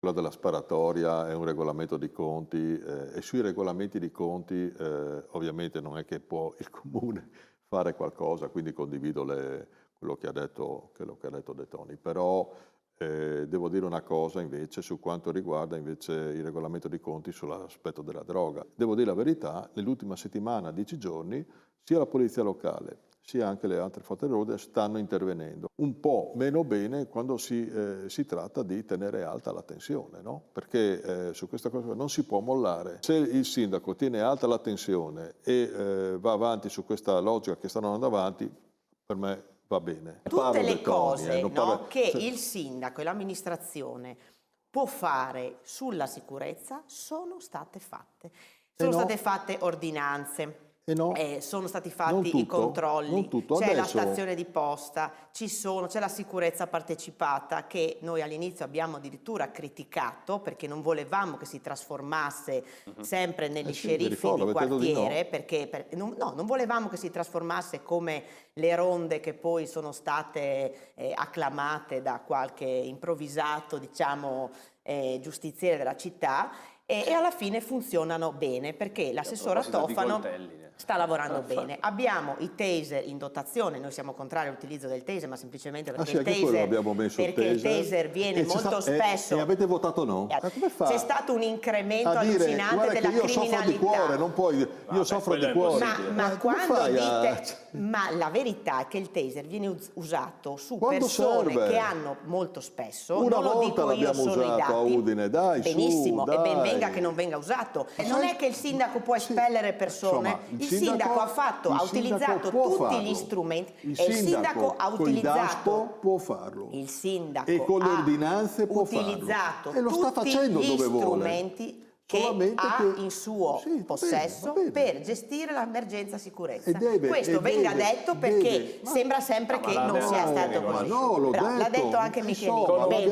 Quello della sparatoria è un regolamento di conti e sui regolamenti di conti ovviamente non è che può il comune fare qualcosa, quindi condivido quello che ha detto De Toni, però devo dire una cosa invece su quanto riguarda invece il regolamento di conti sull'aspetto della droga. Devo dire la verità, nell'ultima settimana, 10 giorni, sia la polizia locale sia anche le altre forze dell'ordine stanno intervenendo. Un po' meno bene quando si tratta di tenere alta la tensione, no? Perché su questa cosa non si può mollare. Se il sindaco tiene alta la tensione e va avanti su questa logica che stanno andando avanti, per me va bene. Tutte le cose che il sindaco e l'amministrazione può fare sulla sicurezza sono state fatte. Sono state fatte ordinanze. Sono stati fatti i controlli, c'è la stazione di posta, c'è la sicurezza partecipata che noi all'inizio abbiamo addirittura criticato perché non volevamo che si trasformasse sempre negli sceriffi di quartiere, perché non volevamo che si trasformasse come le ronde che poi sono state acclamate da qualche improvvisato, diciamo, giustiziere della città. E alla fine funzionano bene perché l'assessora Tofano sta lavorando bene. Abbiamo i taser in dotazione, noi siamo contrari all'utilizzo del taser, ma semplicemente perché il taser viene molto spesso. E avete votato no? C'è stato un incremento allucinante della criminalità. Io soffro di cuore, non puoi, io soffro di cuore. Ma quando dite, ma la verità è che il taser viene usato su persone che hanno molto spesso, non lo dico io, sono i dati. A Udine, dai, benissimo, e ben venga che non venga usato. Non è che il sindaco può espellere persone, il sindaco ha utilizzato tutti gli strumenti e il sindaco ha utilizzato può farlo. Il sindaco e con le ordinanze può utilizzato e lo sta facendo tutti gli dove strumenti che ha in suo possesso per gestire l'emergenza sicurezza. Questo venga detto perché sembra sempre che non sia stato così. L'ha detto anche Michelini.